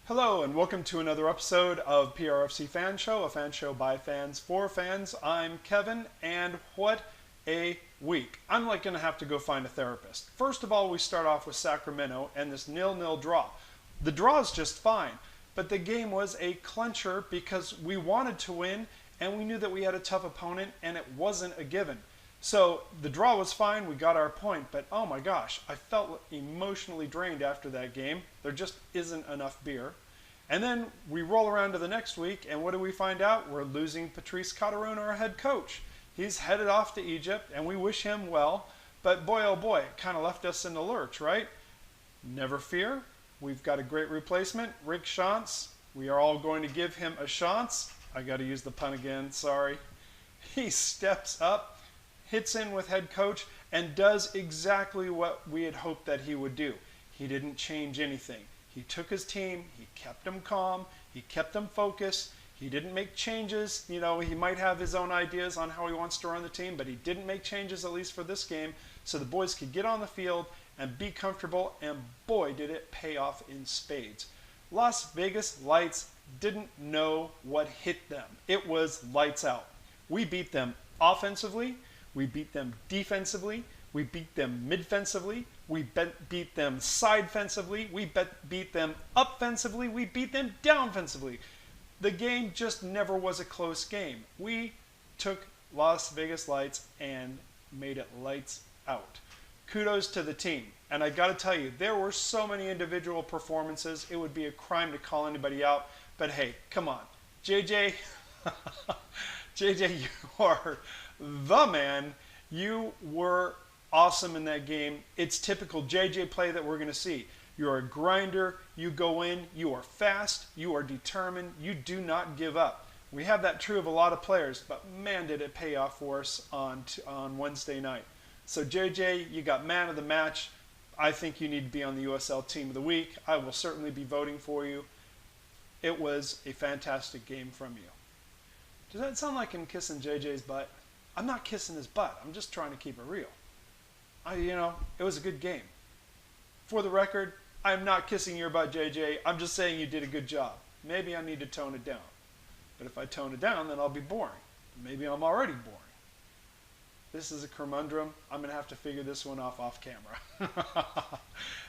Hello and welcome to another episode of PRFC Fan Show, a fan show by fans for fans. I'm Kevin, and what a week. I'm like going to have to go find a therapist. First of all, we start off with Sacramento and this 0-0 draw. The draw is just fine, but the game was a clincher because we wanted to win and we knew that we had a tough opponent and it wasn't a given. So the draw was fine, we got our point, but oh my gosh, I felt emotionally drained after that game. There just isn't enough beer. And then we roll around to the next week, and what do we find out? We're losing Patrice Caterone, our head coach. He's headed off to Egypt, and we wish him well, but boy oh boy, it kind of left us in the lurch, right? Never fear, we've got a great replacement, Rick Schantz. We are all going to give him a chance. I got to use the pun again, sorry. He steps up, hits in with head coach, and does exactly what we had hoped that he would do. He didn't change anything. He took his team, he kept them calm, he kept them focused, he didn't make changes. You know, he might have his own ideas on how he wants to run the team, but he didn't make changes, at least for this game, so the boys could get on the field and be comfortable, and boy, did it pay off in spades. Las Vegas Lights didn't know what hit them. It was lights out. We beat them offensively, we beat them defensively, we beat them mid-fensively, we beat them side-fensively, we beat them up-fensively, we beat them down-fensively. The game just never was a close game. We took Las Vegas Lights and made it lights out. Kudos to the team. And I gotta tell you, there were so many individual performances, it would be a crime to call anybody out, but hey, come on. JJ, JJ, you are the man. You were awesome in that game. It's typical JJ play that we're going to see. You're a grinder, you go in, you are fast, you are determined, you do not give up. We have that true of a lot of players, but man did it pay off for us on Wednesday night. So JJ, you got man of the match. I think you need to be on the USL Team of the Week. I will certainly be voting for you. It was a fantastic game from you. Does that sound like I'm kissing JJ's butt? I'm not kissing his butt. I'm just trying to keep it real. It was a good game. For the record, I'm not kissing your butt, JJ. I'm just saying you did a good job. Maybe I need to tone it down. But if I tone it down, then I'll be boring. Maybe I'm already boring. This is a conundrum. I'm going to have to figure this one off camera.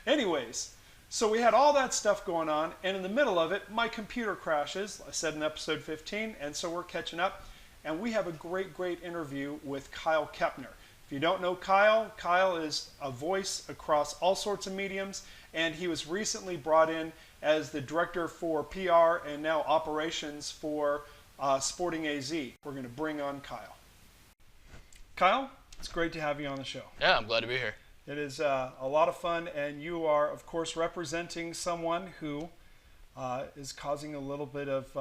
Anyways, so we had all that stuff going on, and in the middle of it, my computer crashes. I said in episode 15, and so we're catching up. And we have a great interview with Kyle Kepner. If you don't know Kyle, Kyle is a voice across all sorts of mediums, and he was recently brought in as the director for PR and now operations for Sporting AZ. We're going to bring on Kyle. Kyle, it's great to have you on the show. Yeah, I'm glad to be here. It is a lot of fun, and you are, of course, representing someone who is causing a little bit of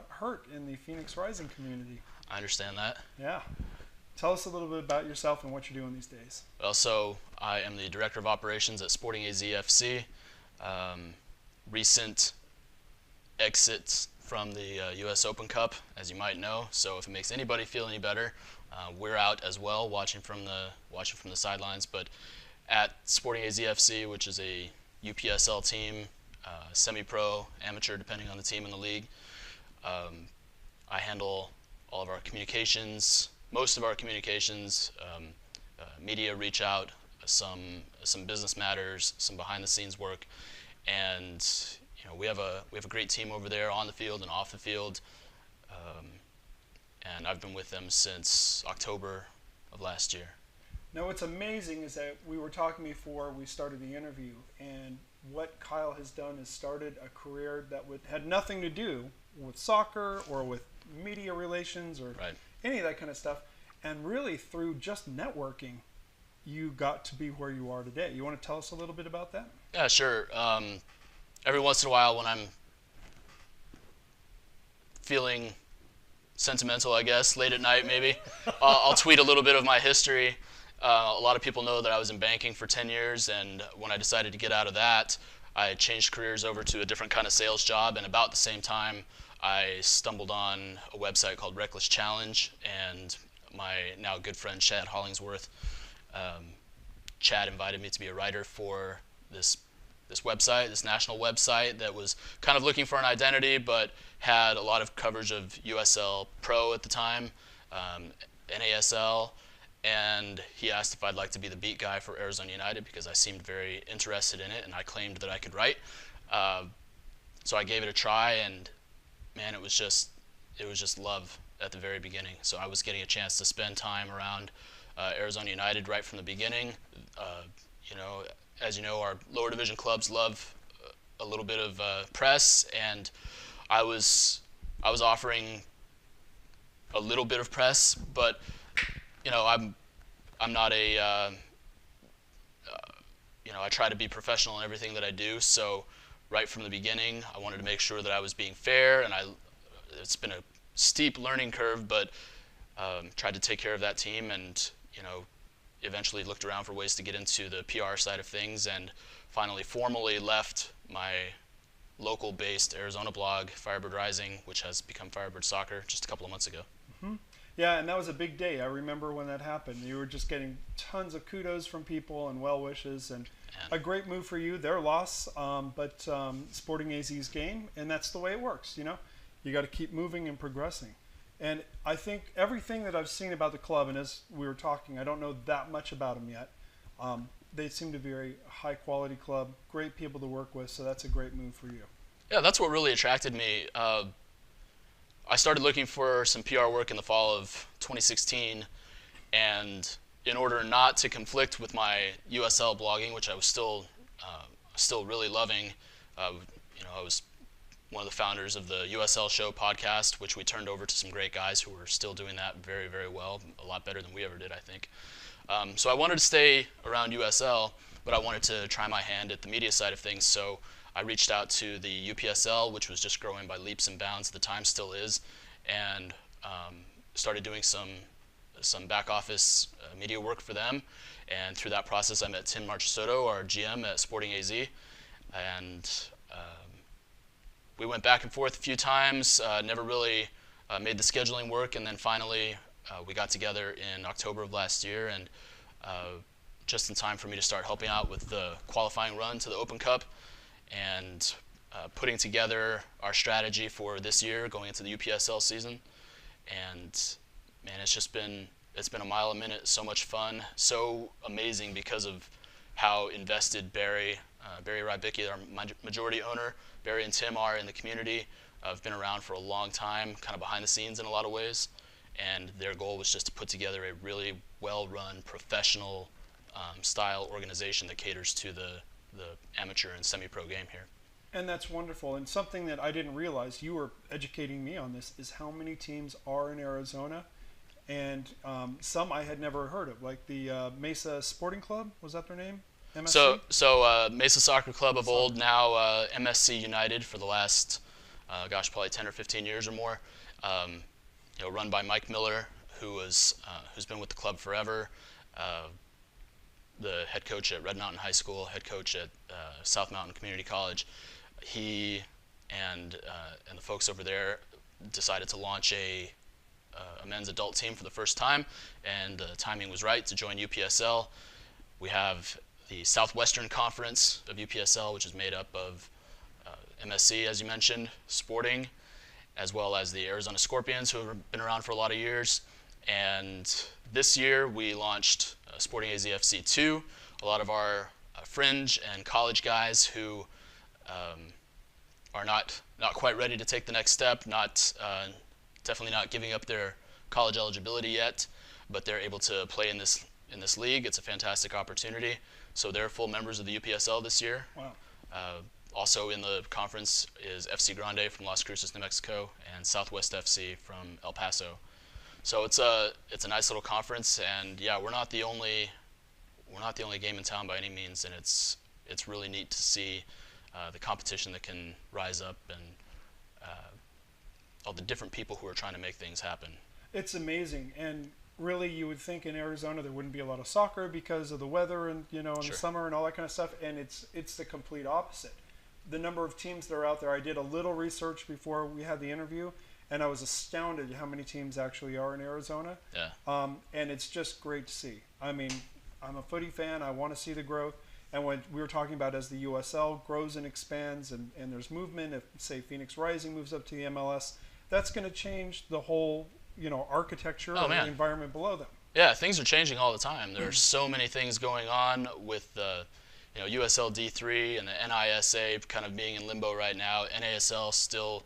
hurt in the Phoenix Rising community. I understand that. Yeah. Tell us a little bit about yourself and what you're doing these days. Well, so I am the Director of Operations at Sporting AZ FC. Recent exit from the US Open Cup, as you might know. So if it makes anybody feel any better, we're out as well, watching from the sidelines. But at Sporting AZ FC, which is a UPSL team, semi-pro, amateur, depending on the team in the league, I handle all of our communications. Most of our communications, media reach out, some business matters, some behind-the-scenes work, and we have a great team over there on the field and off the field, and I've been with them since October of last year. Now, what's amazing is that we were talking before we started the interview, and what Kyle has done is started a career that had nothing to do with soccer or with media relations or any of that kind of stuff. And really, through just networking, you got to be where you are today. You want to tell us a little bit about that? Yeah, sure. Every once in a while, when I'm feeling sentimental, I guess, late at night maybe, I'll tweet a little bit of my history. A lot of people know that I was in banking for 10 years, and when I decided to get out of that, I changed careers over to a different kind of sales job, and about the same time, I stumbled on a website called Reckless Challenge, and my now good friend Chad Hollingsworth, Chad invited me to be a writer for this website, this national website that was kind of looking for an identity, but had a lot of coverage of USL Pro at the time, NASL, and he asked if I'd like to be the beat guy for Arizona United because I seemed very interested in it and I claimed that I could write. So I gave it a try, and man, it was just love at the very beginning. So I was getting a chance to spend time around Arizona United right from the beginning. You know, as you know, our lower division clubs love a little bit of press, and I was offering a little bit of press, but you know, I'm not a you know, I try to be professional in everything that I do. So right from the beginning, I wanted to make sure that I was being fair, and it's been a steep learning curve, but tried to take care of that team, and you know, eventually looked around for ways to get into the PR side of things, and finally formally left my local-based Arizona blog, Firebird Rising, which has become Firebird Soccer, just a couple of months ago. Mm-hmm. Yeah, and that was a big day. I remember when that happened. You were just getting tons of kudos from people and well wishes, and a great move for you. Their loss, but Sporting AZ's game, and that's the way it works. You know, you got to keep moving and progressing. And I think everything that I've seen about the club, and as we were talking, I don't know that much about them yet. They seem to be a very high-quality club, great people to work with, so that's a great move for you. Yeah, that's what really attracted me. I started looking for some PR work in the fall of 2016, and in order not to conflict with my USL blogging, which I was still really loving, you know, I was one of the founders of the USL Show podcast, which we turned over to some great guys who were still doing that very, very well, a lot better than we ever did, I think. So I wanted to stay around USL, but I wanted to try my hand at the media side of things. So I reached out to the UPSL, which was just growing by leaps and bounds at the time, still is, and started doing some back office media work for them. And through that process, I met Tim Marchesotto, our GM at Sporting AZ, and we went back and forth a few times, never really made the scheduling work, and then finally we got together in October of last year, and just in time for me to start helping out with the qualifying run to the Open Cup and putting together our strategy for this year going into the UPSL season. And man, it's been a mile a minute, so much fun, so amazing because of how invested Barry Rybicki, our majority owner, Barry and Tim are in the community. Have been around for a long time, kind of behind the scenes in a lot of ways, and their goal was just to put together a really well-run, professional style organization that caters to the amateur and semi-pro game here. And that's wonderful. And something that I didn't realize, you were educating me on this, is how many teams are in Arizona. And some I had never heard of, like the Mesa Sporting Club, was that their name? MSC? So Mesa Soccer Club of old, now MSC United for the last, probably 10 or 15 years or more. You know, run by Mike Miller, who's been with the club forever. The head coach at Red Mountain High School, head coach at South Mountain Community College. He and the folks over there decided to launch a men's adult team for the first time, and the timing was right to join UPSL. We have the Southwestern Conference of UPSL, which is made up of MSC, as you mentioned, Sporting, as well as the Arizona Scorpions, who have been around for a lot of years. And this year we launched Sporting AZ FC 2. A lot of our fringe and college guys who are not quite ready to take the next step, definitely not giving up their college eligibility yet, but they're able to play in this league. It's a fantastic opportunity. So they're full members of the UPSL this year. Wow. Also in the conference is FC Grande from Las Cruces, New Mexico, and Southwest FC from El Paso. So it's a nice little conference, and yeah, we're not the only game in town by any means, and it's really neat to see the competition that can rise up and all the different people who are trying to make things happen. It's amazing, and really you would think in Arizona there wouldn't be a lot of soccer because of the weather and in Sure. the summer and all that kind of stuff, and it's the complete opposite. The number of teams that are out there, I did a little research before we had the interview, and I was astounded how many teams actually are in Arizona. Yeah. And it's just great to see. I mean, I'm a footy fan. I want to see the growth. And when we were talking about as the USL grows and expands and there's movement, if say Phoenix Rising moves up to the MLS, that's going to change the whole, architecture Oh, or the man. environment below them. Yeah, things are changing all the time. There are so many things going on with the, USL D3 and the NISA kind of being in limbo right now. NASL still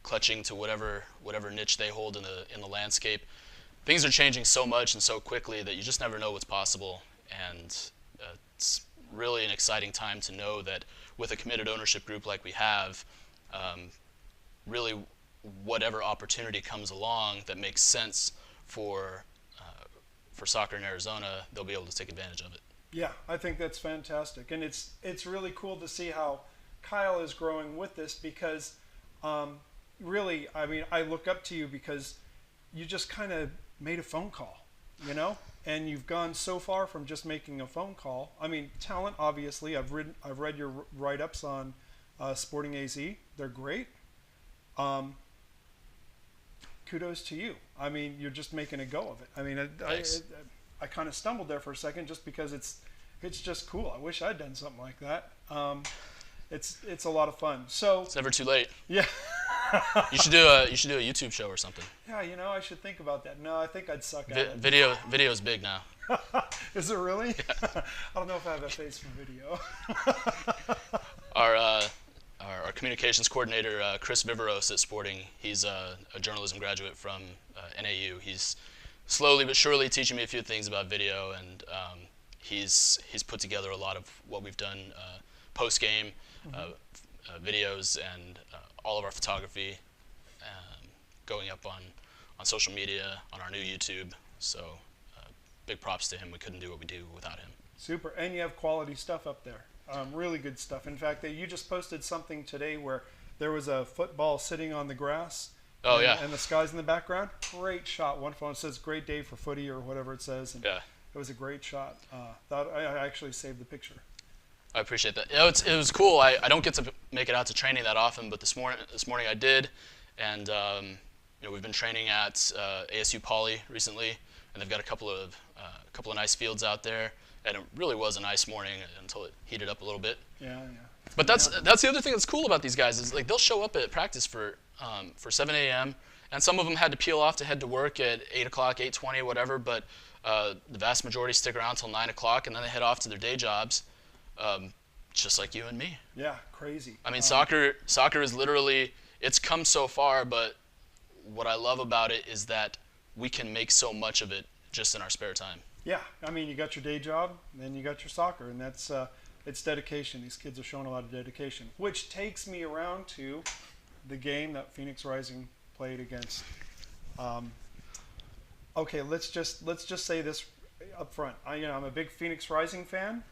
clutching to whatever niche they hold in the landscape. Things are changing so much and so quickly that you just never know what's possible. And it's really an exciting time to know that with a committed ownership group like we have, really whatever opportunity comes along that makes sense for soccer in Arizona, they'll be able to take advantage of it. Yeah, I think that's fantastic, and it's really cool to see how Kyle is growing with this because, really, I mean, I look up to you because you just kind of made a phone call, and you've gone so far from just making a phone call. I mean, talent, obviously. I've read your write-ups on Sporting AZ. They're great. Kudos to you. I mean, you're just making a go of it. I mean, I kind of stumbled there for a second just because it's just cool. I wish I'd done something like that. It's a lot of fun. So it's never too late. Yeah. You should do a YouTube show or something. Yeah, I should think about that. No, I think I'd suck at it. Video is big now. Is it really? Yeah. I don't know if I have a face for video. Our communications coordinator, Chris Viveros at Sporting, he's a journalism graduate from NAU. He's slowly but surely teaching me a few things about video, and he's put together a lot of what we've done post-game videos and all of our photography going up on social media, on our new YouTube. So big props to him. We couldn't do what we do without him. Super. And you have quality stuff up there. Really good stuff. In fact, you just posted something today where there was a football sitting on the grass. Oh, and, yeah. And the sky's in the background. Great shot. One phone says "Great day for footy" or whatever it says. And yeah. It was a great shot. I actually saved the picture. I appreciate that. It was cool. I don't get to make it out to training that often, but this morning I did, and we've been training at ASU Poly recently, and they've got a couple of nice fields out there, and it really was a nice morning until it heated up a little bit. Yeah. But that's the other thing that's cool about these guys is like they'll show up at practice for 7 a.m. and some of them had to peel off to head to work at 8 o'clock, 8:20, whatever. But the vast majority stick around till 9 o'clock and then they head off to their day jobs, just like you and me. Yeah, crazy. I mean, soccer is literally, it's come so far, but what I love about it is that we can make so much of it just in our spare time. Yeah, I mean, you got your day job, and then you got your soccer, and that's it's dedication. These kids are showing a lot of dedication, which takes me around to the game that Phoenix Rising played against. Okay, let's just say this up front. I'm a big Phoenix Rising fan.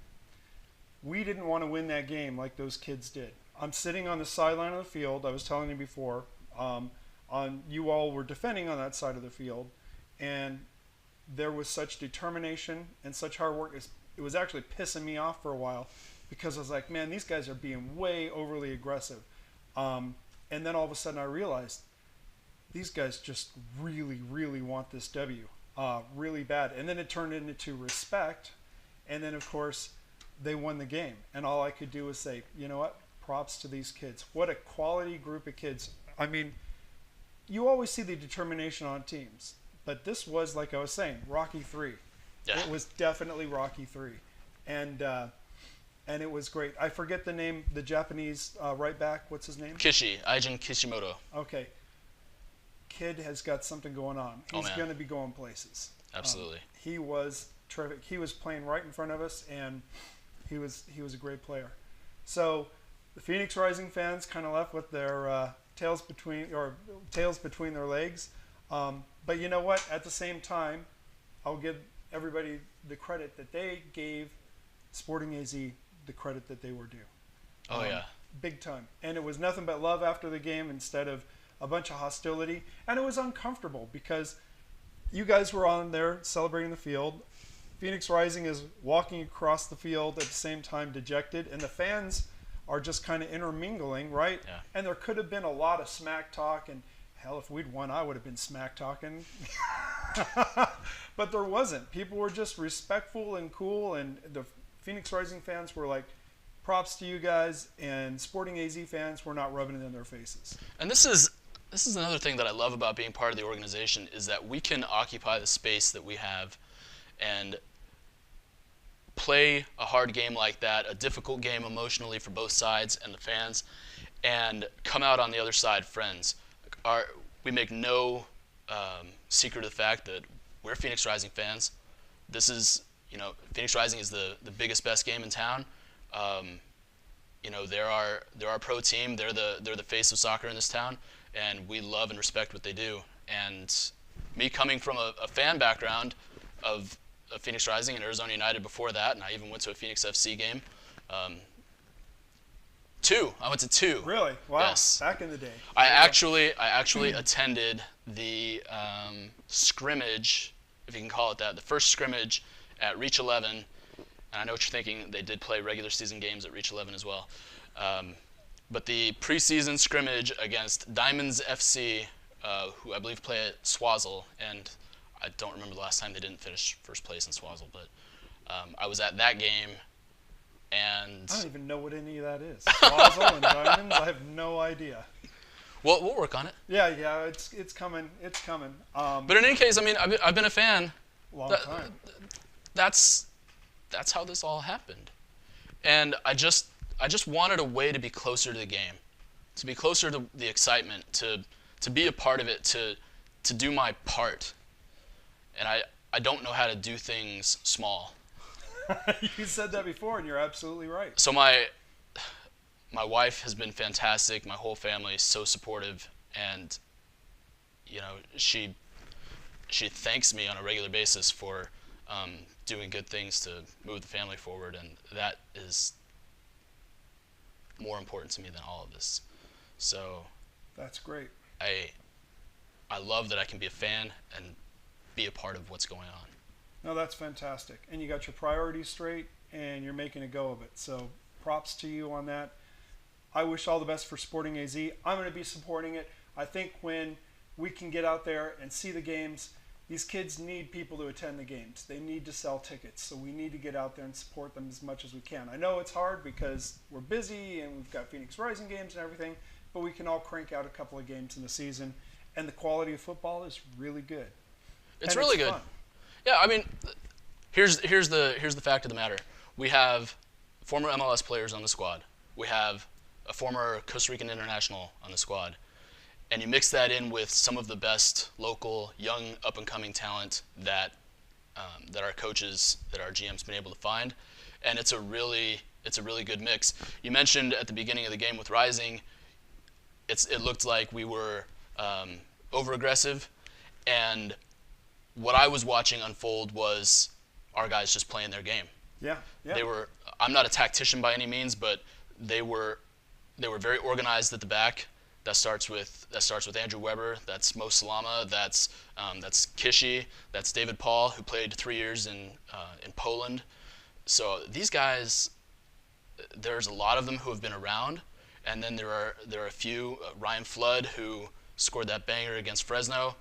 We didn't want to win that game like those kids did. I'm sitting on the sideline of the field. I was telling you before. You all were defending on that side of the field, and there was such determination and such hard work. It was actually pissing me off for a while because I was like, man, these guys are being way overly aggressive. And then all of a sudden I realized these guys just really, really want this W really bad. And then it turned into respect. And then, of course, they won the game. And all I could do was say, you know what? Props to these kids. What a quality group of kids. I mean, you always see the determination on teams. But this was, like I was saying, Rocky 3. Yeah. It was definitely Rocky 3. And it was great. I forget the name, the Japanese right back. What's his name? Eijin Kishimoto. Okay. Kid has got something going on. He's going to be going places. Absolutely. He was terrific. He was playing right in front of us, and he was a great player. So the Phoenix Rising fans kind of left with their tails between their legs. But you know what? At the same time, I'll give everybody the credit that they gave Sporting AZ the credit that they were due. Oh, yeah. Big time. And it was nothing but love after the game instead of a bunch of hostility. And it was uncomfortable because you guys were on there celebrating the field. Phoenix Rising is walking across the field at the same time dejected. And the fans are just kind of intermingling, right? Yeah. And there could have been a lot of smack talk. And hell, if we'd won, I would have been smack talking. But there wasn't. People were just respectful and cool. And the Phoenix Rising fans were like, props to you guys, and Sporting AZ fans were not rubbing it in their faces. And this is another thing that I love about being part of the organization is that we can occupy the space that we have and play a hard game like that, a difficult game emotionally for both sides and the fans, and come out on the other side friends. We make no secret of the fact that we're Phoenix Rising fans. This is, Phoenix Rising is the biggest, best game in town. They're our pro team. They're the face of soccer in this town, and we love and respect what they do. And me coming from a fan background of Phoenix Rising and Arizona United before that, and I even went to a Phoenix FC game. I went to two. Really? Wow. Yes. Back in the day. I actually attended the scrimmage, if you can call it that, the first scrimmage at Reach 11. And I know what you're thinking. They did play regular season games at Reach 11 as well. But the preseason scrimmage against Diamonds FC, who I believe play at Swazzle, and I don't remember the last time they didn't finish first place in Swazzle, but I was at that game. And I don't even know what any of that is. Swazzle and Diamonds, I have no idea. Well, we'll work on it. Yeah, it's coming. It's coming. But in any case, I mean, I've been a fan. Long time. That's how this all happened, and I just wanted a way to be closer to the game, to be closer to the excitement, to be a part of it, to do my part, and I don't know how to do things small. You said that before, and you're absolutely right. So my wife has been fantastic. My whole family is so supportive, and she thanks me on a regular basis for doing good things to move the family forward, and that is more important to me than all of this. So that's great. I love that I can be a fan and be a part of what's going on. No, that's fantastic. And you got your priorities straight, and you're making a go of it. So props to you on that. I wish all the best for Sporting AZ. I'm going to be supporting it. I think when we can get out there and see the games, these kids need people to attend the games. They need to sell tickets. So we need to get out there and support them as much as we can. I know it's hard because we're busy and we've got Phoenix Rising games and everything, but we can all crank out a couple of games in the season. And the quality of football is really good. It's really good. Fun. Yeah, I mean, here's the fact of the matter. We have former MLS players on the squad. We have a former Costa Rican international on the squad. And you mix that in with some of the best local, young, up-and-coming talent that our coaches, that our GM's been able to find, and it's a really good mix. You mentioned at the beginning of the game with Rising, it looked like we were over-aggressive, and what I was watching unfold was our guys just playing their game. Yeah. I'm not a tactician by any means, but they were very organized at the back. That starts with Andrew Weber. That's Mo Salama. That's Kishi. That's David Paul, who played 3 years in Poland. So these guys, there's a lot of them who have been around, and then there are a few. Ryan Flood, who scored that banger against Fresno.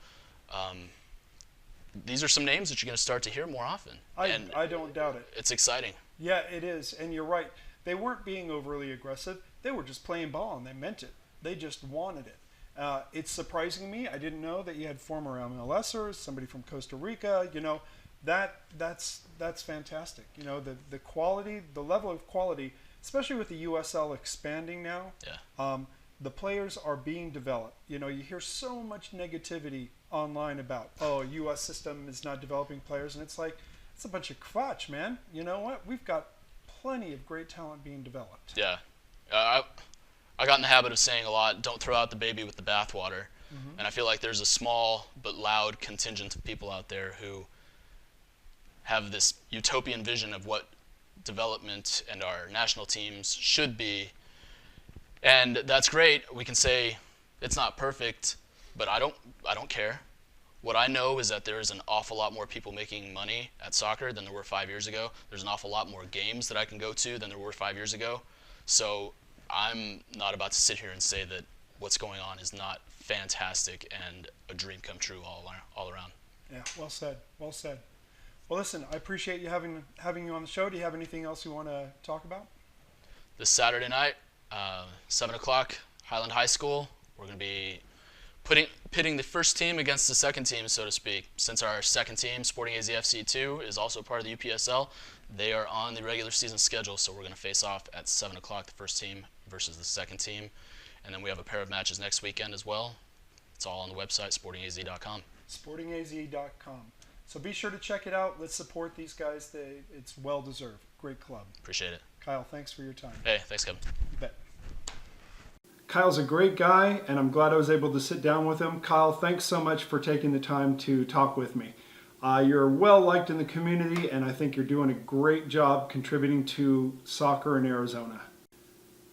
These are some names that you're going to start to hear more often. I don't doubt it. It's exciting. Yeah, it is, and you're right. They weren't being overly aggressive. They were just playing ball, and they meant it. They just wanted it. It's surprising me. I didn't know that you had former MLSers, somebody from Costa Rica. That's fantastic. The quality, the level of quality, especially with the USL expanding now. Yeah. The players are being developed. You hear so much negativity online about, U.S. system is not developing players, and it's like, it's a bunch of crotch, man. You know what? We've got plenty of great talent being developed. Yeah. I got in the habit of saying a lot, don't throw out the baby with the bathwater. Mm-hmm. And I feel like there's a small but loud contingent of people out there who have this utopian vision of what development and our national teams should be. And that's great. We can say it's not perfect, but I don't care. What I know is that there's an awful lot more people making money at soccer than there were 5 years ago. There's an awful lot more games that I can go to than there were 5 years ago. So I'm not about to sit here and say that what's going on is not fantastic and a dream come true all around. Yeah, well said. Well said. Well, listen, I appreciate you having you on the show. Do you have anything else you want to talk about? This Saturday night, 7 o'clock, Highland High School. We're going to be pitting the first team against the second team, so to speak. Since our second team, Sporting AZ FC 2, is also part of the UPSL, they are on the regular season schedule, so we're going to face off at 7 o'clock, the first team versus the second team. And then we have a pair of matches next weekend as well. It's all on the website, sportingaz.com. Sportingaz.com. So be sure to check it out. Let's support these guys. It's well-deserved. Great club. Appreciate it. Kyle, thanks for your time. Hey, thanks, Kevin. You bet. Kyle's a great guy, and I'm glad I was able to sit down with him. Kyle, thanks so much for taking the time to talk with me. You're well-liked in the community, and I think you're doing a great job contributing to soccer in Arizona.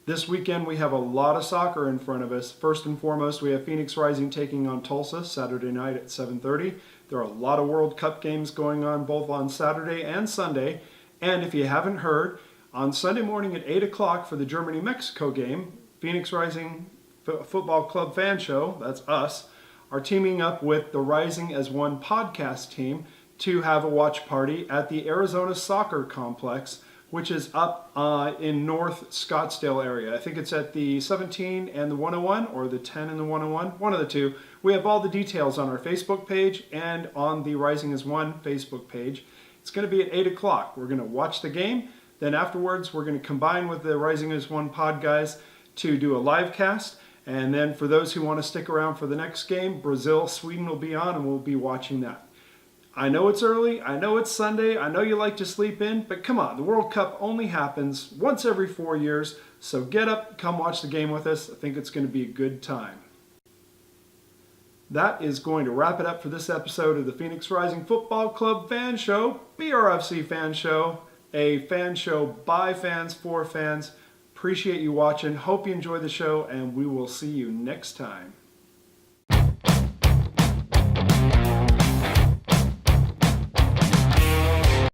This weekend, we have a lot of soccer in front of us. First and foremost, we have Phoenix Rising taking on Tulsa Saturday night at 7:30. There are a lot of World Cup games going on both on Saturday and Sunday. And if you haven't heard, on Sunday morning at 8 o'clock for the Germany-Mexico game, Phoenix Rising Football Club Fan Show, that's us, are teaming up with the Rising as One podcast team to have a watch party at the Arizona Soccer Complex, which is up in North Scottsdale area. I think it's at the 17 and the 101, or the 10 and the 101, one of the two. We have all the details on our Facebook page and on the Rising as One Facebook page. It's going to be at 8 o'clock. We're going to watch the game. Then afterwards, we're going to combine with the Rising as One pod guys to do a live cast. And then for those who want to stick around for the next game, Brazil-Sweden will be on, and we'll be watching that. I know it's early, I know it's Sunday, I know you like to sleep in, but come on, the World Cup only happens once every 4 years, so get up, come watch the game with us. I think it's going to be a good time. That is going to wrap it up for this episode of the Phoenix Rising Football Club Fan Show, PRFC Fan Show, a fan show by fans for fans. Appreciate you watching. Hope you enjoy the show, and we will see you next time.